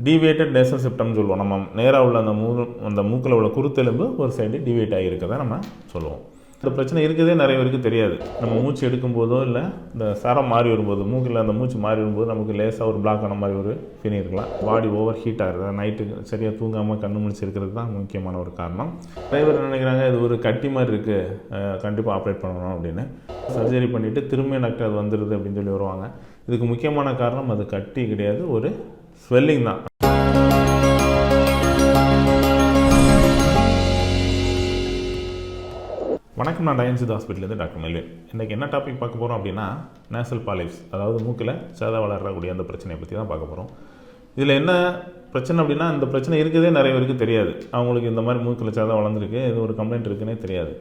Deviated nasal செப்டம்னு சொல்லுவோம். நம்ம நேராக உள்ள அந்த மூக்கில் உள்ள குருத்தெலும்பு ஒரு சைடு டிவியேட் ஆகியிருக்கதை நம்ம சொல்லுவோம். இந்த பிரச்சனை இருக்கிறதே நிறைய பேருக்கு தெரியாது. நம்ம மூச்சு எடுக்கும்போதோ இல்லை இந்த சரம் மாறி வரும்போது மூக்கில் அந்த மூச்சு மாறி வரும்போது நமக்கு லேசாக ஒரு பிளாக் ஆன மாதிரி ஒரு ஃபீலிங் இருக்கலாம். பாடி ஓவர் ஹீட் ஆகுது, நைட்டுக்கு சரியாக தூங்காமல் கண்ணு முடிச்சு இருக்கிறது தான் முக்கியமான ஒரு காரணம். நிறைய பேர் நினைக்கிறாங்க இது ஒரு கட்டி மாதிரி இருக்குது, கண்டிப்பாக ஆப்ரேட் பண்ணணும் அப்படின்னு. சர்ஜரி பண்ணிவிட்டு திரும்ப எனக்கு அது வந்துடுது அப்படின்னு சொல்லி வருவாங்க. இதுக்கு முக்கியமான காரணம் அது கட்டி கிடையாது, ஒரு ஸ்வெல்லிங் தான். வணக்கம், நான் டயன்சித் ஹாஸ்பிட்டலேருந்து டாக்டர் மெல்வின். இன்றைக்கி என்ன டாபிக் பார்க்க போகிறோம் அப்படின்னா நேசல் பாலிப்ஸ், அதாவது மூக்கில் சேதை வளரக்கூடிய அந்த பிரச்சனையை பற்றி தான் பார்க்க போகிறோம். இதில் என்ன பிரச்சனை அப்படின்னா, இந்த பிரச்சனை இருக்கிறதே நிறைய பேருக்கு தெரியாது. அவங்களுக்கு இந்த மாதிரி மூக்கில் சேதை வளர்ந்துருக்கு, இது ஒரு கம்ப்ளைண்ட் இருக்குன்னே தெரியாது.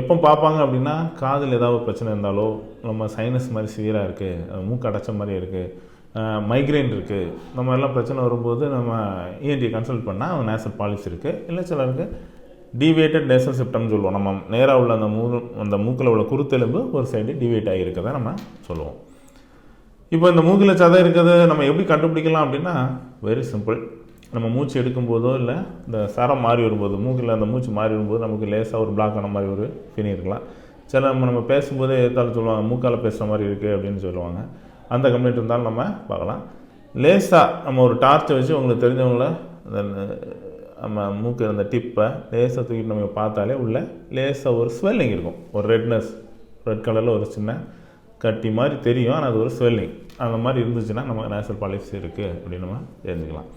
எப்போ பார்ப்பாங்க அப்படின்னா, காதில் ஏதாவது பிரச்சனை இருந்தாலோ, நம்ம சைனஸ் மாதிரி சிவியராக இருக்குது, மூக்கு அடைச்ச மாதிரி இருக்குது, மைக்ரைன் இருக்குது, இந்த மாதிரிலாம் பிரச்சனை வரும்போது நம்ம இஎன்டியை கன்சல்ட் பண்ணால் நேசல் பாலிப்ஸ் இருக்குது. இல்லை சிலருக்கு டீவியேட்டட் நேசல் செப்டம்னு சொல்லுவோம். நம்ம நேராக உள்ள அந்த மூக்கில் உள்ள குருத்தெலும்பு ஒரு சைடு டிவியேட் ஆகியிருக்கதை நம்ம சொல்லுவோம். இப்போ இந்த மூக்கில் சதை இருக்கிறது நம்ம எப்படி கண்டுபிடிக்கலாம் அப்படின்னா, வெரி சிம்பிள். நம்ம மூச்சு எடுக்கும்போதோ இல்லை இந்த சரம் மாறி வரும்போது மூக்கில் அந்த மூச்சு மாறி வரும்போது நமக்கு லேசாக ஒரு பிளாக் ஆன மாதிரி ஒரு ஃபீலிங் இருக்கலாம். சில நம்ம பேசும்போதே எதாலும் சொல்லுவாங்க, மூக்கால் பேசுகிற மாதிரி இருக்குது அப்படின்னு சொல்லுவாங்க. அந்த கம்ப்ளைண்ட் இருந்தாலும் நம்ம பார்க்கலாம். லேசாக நம்ம ஒரு டார்ச்சை வச்சு உங்களுக்கு தெரிஞ்சவங்கள நம்ம மூக்கு அந்த டிப்பை லேசாக தூக்கிட்டு நம்ம பார்த்தாலே உள்ள லேசாக ஒரு ஸ்வெல்லிங் இருக்கும், ஒரு ரெட் கலரில் ஒரு சின்ன கட்டி மாதிரி தெரியும், ஆனால் அது ஒரு ஸ்வெல்லிங். அந்த மாதிரி இருந்துச்சுன்னா நம்ம நேசல் பாலிப்ஸ் இருக்குது அப்படின்னு நம்ம தெரிஞ்சுக்கலாம்.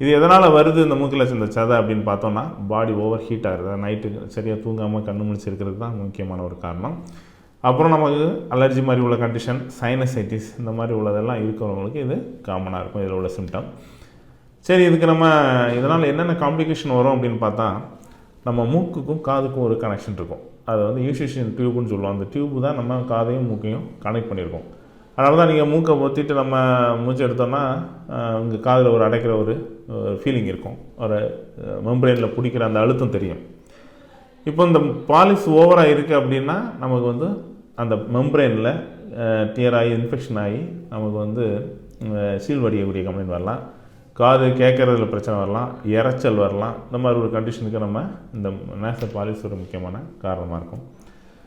இது எதனால் வருது இந்த மூக்கில் இந்த சதை அப்படின்னு பார்த்தோன்னா, பாடி ஓவர் ஹீட் ஆகுது, நைட்டுக்கு சரியாக தூங்காமல் கண்ணு முடிச்சு இருக்கிறது தான் முக்கியமான ஒரு காரணம். அப்புறம் நமக்கு அலர்ஜி மாதிரி உள்ள கண்டிஷன், சைனசைட்டிஸ் இந்த மாதிரி உள்ளதெல்லாம் இருக்கிறவங்களுக்கு இது காமனாக இருக்கும், இதில் உள்ள சிம்டம். சரி, இதுக்கு நம்ம இதனால் என்னென்ன காம்ப்ளிகேஷன் வரும் அப்படின்னு பார்த்தா, நம்ம மூக்குக்கும் காதுக்கும் ஒரு கனெக்ஷன் இருக்கும். அது வந்து யூசிஷியன் டியூப்னு சொல்லுவோம். அந்த டியூப்பு தான் நம்ம காதையும் மூக்கையும் கனெக்ட் பண்ணியிருக்கோம். அதனால தான் நீங்கள் மூக்கை பொத்திட்டு நம்ம மூச்சு எடுத்தோம்னா உங்கள் காதில் ஒரு அடைக்கிற ஒரு ஃபீலிங் இருக்கும், ஒரு மெம்பரேனில் பிடிக்கிற அந்த அழுத்தம் தெரியும். இப்போ இந்த பாலிப்ஸ் ஓவராக இருக்குது அப்படின்னா நமக்கு வந்து அந்த மெம்பரேனில் டியர் ஆகி இன்ஃபெக்ஷன் ஆகி நமக்கு வந்து சீல் வடியக்கூடிய கம்ப்ளைண்ட் வரலாம், காது கேட்குறதுல பிரச்சனை வரலாம், இரைச்சல் வரலாம். இந்த மாதிரி ஒரு கண்டிஷனுக்கு நம்ம இந்த நேசல் பாலிப்ஸ் ஒரு முக்கியமான காரணமாக இருக்கும்.